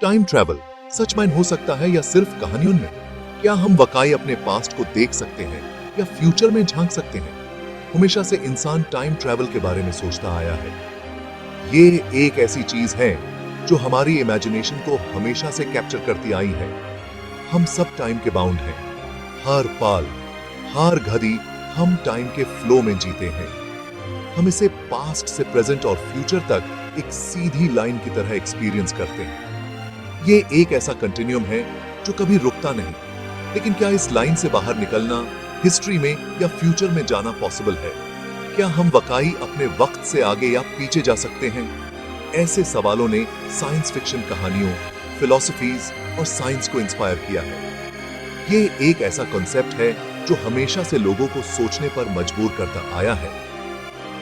Time travel सच में हो सकता है या सिर्फ कहानियों में? क्या हम वाकई अपने पास्ट को देख सकते हैं या फ्यूचर में झांक सकते हैं? हमेशा से इंसान टाइम ट्रैवल के बारे में सोचता आया है। ये एक ऐसी चीज है जो हमारी इमेजिनेशन को हमेशा से कैप्चर करती आई है। हम सब टाइम के बाउंड हैं। हर पल, हर घड़ी हम टाइम के फ्लो में जीते हैं। हम इसे पास्ट से प्रेजेंट और फ्यूचर तक एक सीधी लाइन की तरह एक्सपीरियंस करते हैं। ये एक ऐसा कंटिन्यूम है जो कभी रुकता नहीं। लेकिन क्या इस लाइन से बाहर निकलना, हिस्ट्री में या फ्यूचर में जाना पॉसिबल है? क्या हम वाकई अपने वक्त से आगे या पीछे जा सकते हैं? ऐसे सवालों ने साइंस फिक्शन कहानियों, फिलॉसफीज और साइंस को इंस्पायर किया है। ये एक ऐसा कॉन्सेप्ट है जो हमेशा से लोगों को सोचने पर मजबूर करता आया है।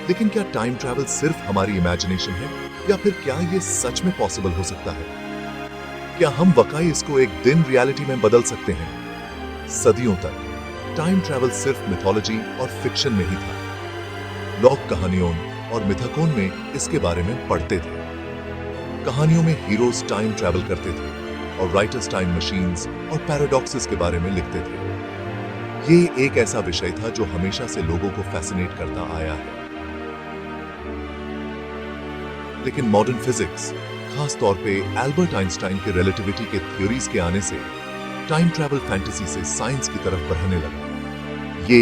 लेकिन क्या टाइम ट्रैवल सिर्फ हमारी इमेजिनेशन है या फिर क्या ये सच में पॉसिबल हो सकता है? क्या हम वाकई इसको एक दिन रियलिटी में बदल सकते हैं? सदियों तक टाइम ट्रैवल सिर्फ मिथोलॉजी और फिक्शन में ही था। लोग कहानियों और मिथकों में इसके बारे में पढ़ते थे। कहानियों में हीरोज टाइम ट्रैवल करते थे और राइटर्स टाइम मशीन्स और पैराडॉक्सेस के बारे में लिखते थे। ये एक ऐसा विषय था जो हमेशा से लोगों को फैसिनेट करता आया है। लेकिन मॉडर्न फिजिक्स, खास तौर पे एल्बर्ट आइंस्टाइन के रिलेटिविटी के थ्योरीज के आने से टाइम ट्रैवल फैंटेसी से साइंस की तरफ बढ़ने लगा। ये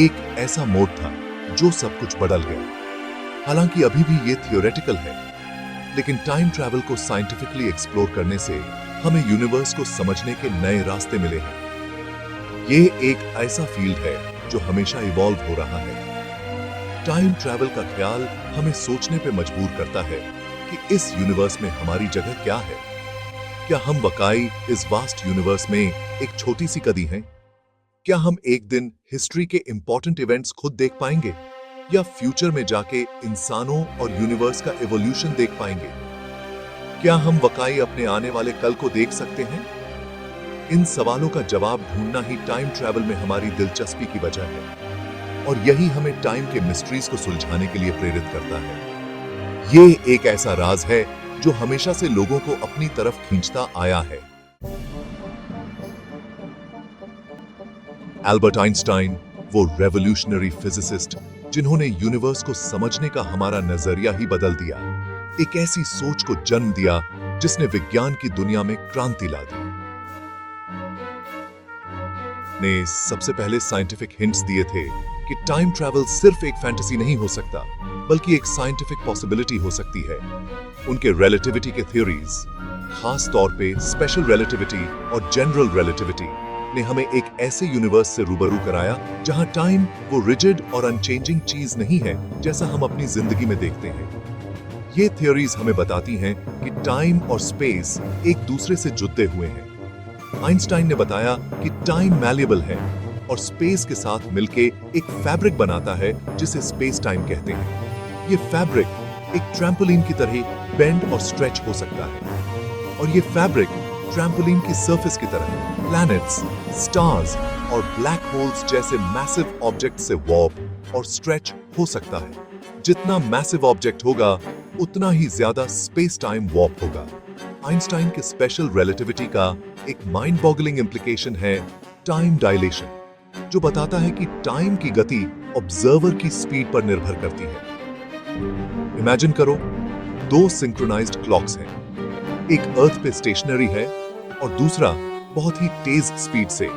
एक ऐसा मोड था जो सब कुछ बदल गया। हालांकि अभी भी ये थियोरेटिकल है, लेकिन टाइम ट्रैवल को साइंटिफिकली एक्सप्लोर करने से हमें यूनिवर्स को समझने के नए रास्ते मिले हैं। ये एक ऐसा फील्ड है जो हमेशा इवॉल्व हो रहा है। टाइम ट्रैवल का ख्याल हमें सोचने पे मजबूर करता है कि इस यूनिवर्स में हमारी जगह क्या है। क्या हम वाकई इस वास्ट यूनिवर्स में एक छोटी सी कड़ी हैं? क्या हम एक दिन हिस्ट्री के इंपॉर्टेंट इवेंट्स खुद देख पाएंगे या फ्यूचर में जाके इंसानों और यूनिवर्स का एवोल्यूशन देख पाएंगे? क्या हम वाकई अपने आने वाले कल को देख सकते हैं? इन सवालों का जवाब ढूंढना ही टाइम ट्रैवल में हमारी दिलचस्पी की वजह है और यही हमें टाइम के मिस्ट्रीज को सुलझाने के लिए प्रेरित करता है। ये एक ऐसा राज है जो हमेशा से लोगों को अपनी तरफ खींचता आया है। एल्बर्ट आइंस्टाइन, वो रेवोल्यूशनरी फिजिसिस्ट जिन्होंने यूनिवर्स को समझने का हमारा नजरिया ही बदल दिया, एक ऐसी सोच को जन्म दिया जिसने विज्ञान की दुनिया में क्रांति ला दी। ने सबसे पहले साइंटिफिक हिंट्स दिए थे कि टाइम ट्रैवल सिर्फ एक फैंटेसी नहीं हो सकता, बल्कि एक साइंटिफिक पॉसिबिलिटी हो सकती है। उनके रिलेटिविटी के थ्योरीज, खास तौर पे स्पेशल रिलेटिविटी और जनरल रिलेटिविटी, ने हमें एक ऐसे यूनिवर्स से रूबरू कराया जहां टाइम वो रिजिड और अनचेंजिंग चीज नहीं है जैसा हम अपनी जिंदगी में देखते हैं। ये थ्योरीज हमें बताती हैं कि टाइम और स्पेस एक दूसरे से जुड़े हुए हैं। आइंस्टाइन ने बताया कि टाइम मैलिएबल है और स्पेस के साथ मिलके एक फैब्रिक बनाता है जिसे स्पेस टाइम कहते हैं। ये फैब्रिक एक ट्रैम्पोलिन की तरह बेंड और स्ट्रेच हो सकता है और ये फैब्रिक ट्रैम्पोलिन की सरफेस की तरह प्लैनेट्स, स्टार्स और ब्लैक होल्स जैसे मैसिव ऑब्जेक्ट से वॉर्प और स्ट्रेच हो सकता है। जितना मैसिव ऑब्जेक्ट होगा उतना ही ज्यादा स्पेस टाइम वॉर्प होगा। आइंस्टाइन के स्पेशल रिलेटिविटी का एक माइंड बॉगलिंग इंप्लीकेशन है टाइम डायलेशन, जो बताता है कि टाइम की गति ऑब्जर्वर की स्पीड पर निर्भर करती है। इमेजिन करो, दो सिंक्रोनाइज्ड क्लॉक्स हैं। एक अर्थ पे स्टेशनरी है और दूसरा बहुत ही तेज स्पीड से,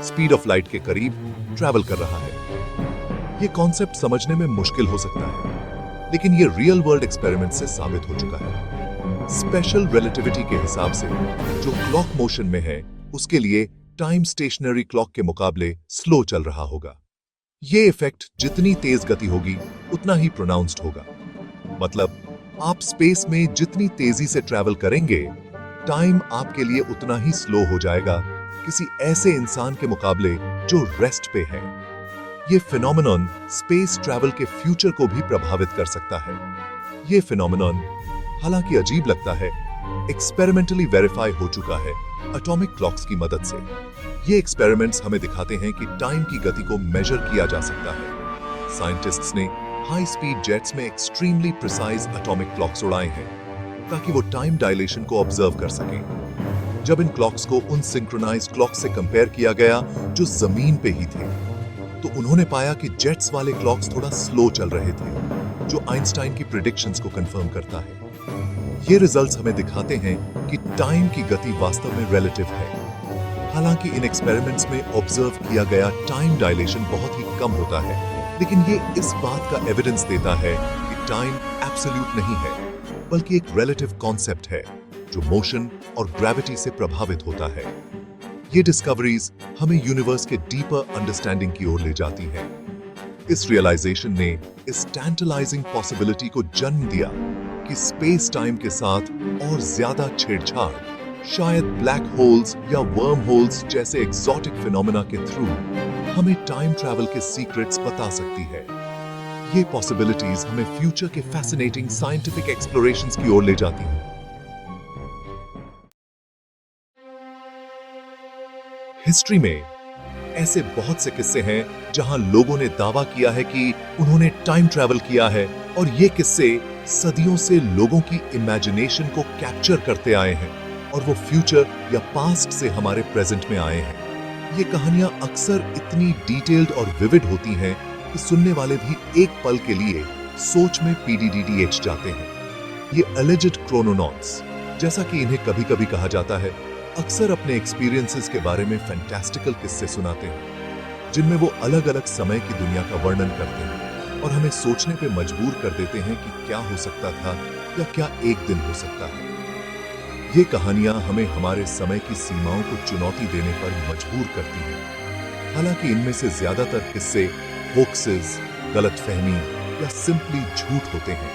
स्पीड ऑफ लाइट के करीब ट्रैवल कर रहा है। ये कॉन्सेप्ट समझने में मुश्किल हो सकता है, लेकिन ये रियल वर्ल्ड एक्सपेरिमेंट से साबित हो चुका है। स्पेशल रिलेटिविटी के हिसाब से जो क्लॉक मोशन में है, उसके लिए टाइम स्टेशनरी क्लॉक के मुकाबले स्लो चल रहा होगा। ये इफेक्ट जितनी तेज गति होगी उतना ही प्रोनाउंस्ड होगा। मतलब आप स्पेस में जितनी तेजी से ट्रैवल करेंगे, टाइम आपके लिए उतना ही स्लो हो जाएगा किसी ऐसे इंसान के मुकाबले जो रेस्ट पे है। ये फिनोमेनन स्पेस ट्रैवल के फ्यूचर को भी प्रभावित कर सकता है। ये फिनोमेनन, हालांकि अजीब लगता है, एक्सपेरिमेंटली वेरीफाई हो चुका है एटॉमिक क्लॉक्स की मदद से। ये एक्सपेरिमेंट्स हमें दिखाते हैं कि टाइम की गति को मेजर किया जा सकता है। साइंटिस्ट्स ने हाई स्पीड जेट्स में एक्सट्रीमली प्रिसाइज एटॉमिक क्लॉक्स उड़ाए हैं ताकि वो टाइम डायलेशन को ऑब्जर्व कर सकें। जब इन क्लॉक्स को उन सिंक्रोनाइज्ड क्लॉक से कंपेयर किया गया जो जमीन पे ही थे, तो उन्होंने पाया कि जेट्स वाले क्लॉक्स थोड़ा स्लो चल रहे थे, जो आइंस्टाइन की प्रेडिक्शंस को कंफर्म करता है। ये रिजल्ट्स हमें दिखाते हैं कि टाइम की गति वास्तव में रिलेटिव है। हालांकि इन एक्सपेरिमेंट्स में ऑब्जर्व किया गया टाइम डायलेशन बहुत ही कम होता है, लेकिन ये इस बात का एविडेंस देता है कि टाइम एब्सोल्यूट नहीं है, बल्कि एक रिलेटिव कॉन्सेप्ट है जो मोशन और ग्रेविटी से प्रभावित होता है। ये डिस्कवरीज हमें यूनिवर्स के डीपर अंडरस्टैंडिंग की ओर ले जाती हैं। इस रियलाइजेशन ने इस टैंटलाइजिंग पॉसिबिलिटी को जन्म दिया कि स्पेस टाइम के साथ और ज्यादा छेड़छाड़ शायद ब्लैक होल्स या वर्म होल्स जैसे एक्सोटिक फिनोमेना के थ्रू हमें टाइम ट्रैवल के सीक्रेट्स बता सकती है। ये पॉसिबिलिटीज हमें फ्यूचर के फैसिनेटिंग साइंटिफिक एक्सप्लोरेशंस की ओर ले जाती हैं। हिस्ट्री में ऐसे बहुत से किस्से हैं जहां लोगों ने दावा किया है कि उन्होंने टाइम ट्रैवल किया है, और ये किस्से सदियों से लोगों की इमेजिनेशन को कैप्चर करते आए हैं और वो फ्यूचर या पास्ट से हमारे प्रेजेंट में आए हैं। ये कहानियां अक्सर इतनी डिटेल्ड और विविड होती हैं कि सुनने वाले भी एक पल के लिए सोच में पीडीडीडीएच जाते हैं। ये एलिजिड क्रोनोनॉट्स, जैसा कि इन्हें कभी-कभी कहा जाता है, अक्सर अपने एक्सपीरियंसेस के बारे में फैंटास्टिकल किस्से सुनाते हैं, जिनमें वो अलग-अलग समय की दुनिया का वर्णन करते हैं और हमें सोचने पे मजबूर कर देते हैं कि क्या हो सकता था या क्या एक दिन हो सकता है। ये कहानियां हमें हमारे समय की सीमाओं को चुनौती देने पर मजबूर करती हैं। हालांकि इनमें से ज्यादातर किस्से होक्सेस, गलतफहमी या सिंपली झूठ होते हैं,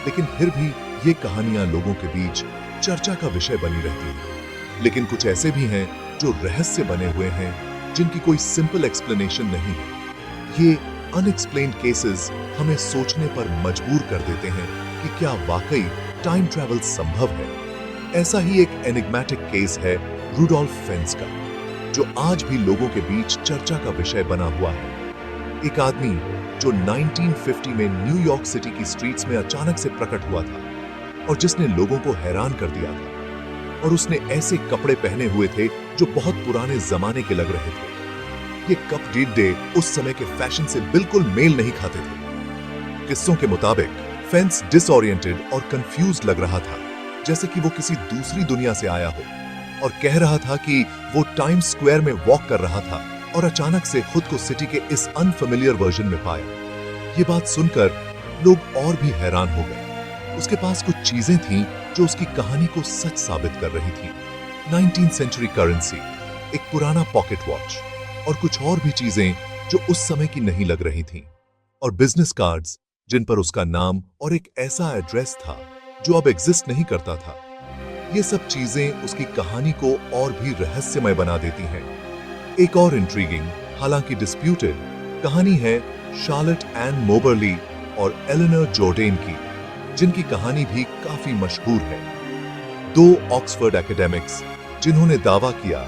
लेकिन फिर भी ये कहानियां लोगों के बीच चर्चा का विषय बनी रहती हैं। लेकिन कुछ ऐसे भी हैं जो रहस्य बने हुए हैं, जिनकी कोई सिंपल एक्सप्लेनेशन नहीं है। ये अनएक्सप्लेन्ड केसेस हमें सोचने पर मजबूर कर देते हैं कि क्या वाकई टाइम ट्रैवल संभव है। ऐसा ही एक एनिग्मेटिक केस है रुडोल्फ फेंस का, जो आज भी लोगों के बीच चर्चा का विषय बना हुआ है। एक आदमी जो 1950 में न्यूयॉर्क सिटी की स्ट्रीट्स में अचानक से प्रकट हुआ था और जिसने लोगों को हैरान कर दिया था, और उसने ऐसे कपड़े पहने हुए थे जो बहुत पुराने जमाने के लग रहे थे। ये कप डीड डे उस समय के फैशन से बिल्कुल मेल नहीं खाते थे। किस्सों के मुताबिक फेंस डिसओरिएंटेड और कंफ्यूज्ड लग रहा था, जैसे कि वो किसी दूसरी दुनिया से आया हो, और कह रहा था कि वो टाइम्स स्क्वायर में वॉक कर रहा था और अचानक से खुद को सिटी के इस अनफेमिलियर वर्जन में पाया। ये बात सुनकर लोग और भी हैरान हो गए। उसके पास कुछ चीजें थीं जो उसकी कहानी को सच साबित कर रही थी। 19th सेंचुरी करेंसी, एक पुराना पॉकेट वॉच और कुछ और भी चीजें जो उस समय की नहीं लग रही थीं, और बिजनेस कार्ड्स जिन पर उसका नाम और एक ऐसा एड्रेस था जो अब एग्जिस्ट नहीं करता था। ये सब चीजें उसकी कहानी को और भी रहस्यमय बना देती हैं। एक और इंट्रीगिंग, हालांकि डिस्प्यूटेड कहानी है शार्लेट एन मोबरली और एलेनर जोर्डेन की, जिनकी कहानी भी काफी मशहूर है। दो ऑक्सफोर्ड एकेडमिक्स जिन्होंने दावा किया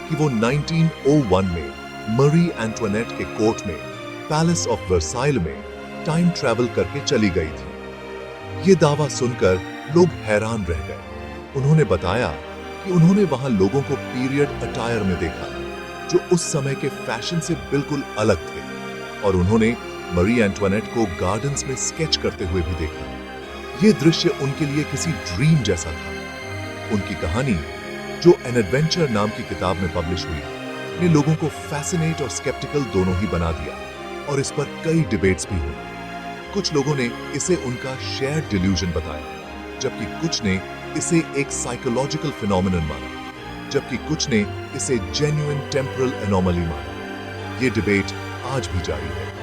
कि वो 1901 में मरी एंटोनेट के कोर्ट में पैलेस ऑफ वर्साइल में टाइम ट्रैवल करके चली गई थी। ये दावा सुनकर लोग हैरान रह गए। उन्होंने बताया कि उन्होंने वहां लोगों को पीरियड अटायर में देखा जो उस समय के फैशन से बिल्कुल अलग थे, और उन्होंने मरी एंटोनेट को गार्डन्स में स्केच करते हुए भी देखा। ये दृश्य उनके लिए किसी ड्रीम जैसा था। उनकी कहानी, जो एन एडवेंचर नाम की किताब में पब्लिश हुई, ने लोगों को फैसिनेट और स्केप्टिकल दोनों ही बना दिया, और इस पर कई डिबेट्स भी हुई। कुछ लोगों ने इसे उनका शेयर्ड डिल्यूजन बताया, जबकि कुछ ने इसे एक साइकोलॉजिकल फिनोमेनन माना, जबकि कुछ ने इसे जेन्युइन टेम्पोरल एनोमली माना। ये डिबेट आज भी जारी है।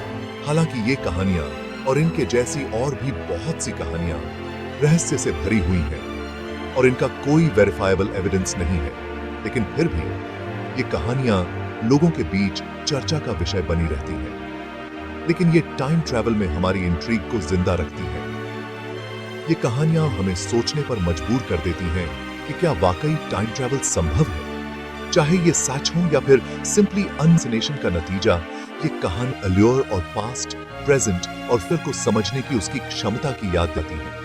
हालांकि ये कहानियां और इनके जैसी और भी बहुत सी कहानियां रहस्य से भरी हुई हैं और इनका कोई वेरिफाइबल एविडेंस नहीं है, लेकिन फिर भी ये कहानियां लोगों के बीच चर्चा का विषय बनी रहती हैं। लेकिन ये टाइम ट्रैवल में हमारी इंट्रीग को जिंदा रखती हैं। ये कहानियां हमें सोचने पर मजबूर कर देती हैं कि क्या वाकई टाइम ट्रैवल संभव है। चाहे ये सच हो या फिर सिंपली अनसिनेशन का नतीजा, ये कहानी अल्योर और पास्ट, प्रेजेंट और फिर को समझने की उसकी क्षमता की याद देती है।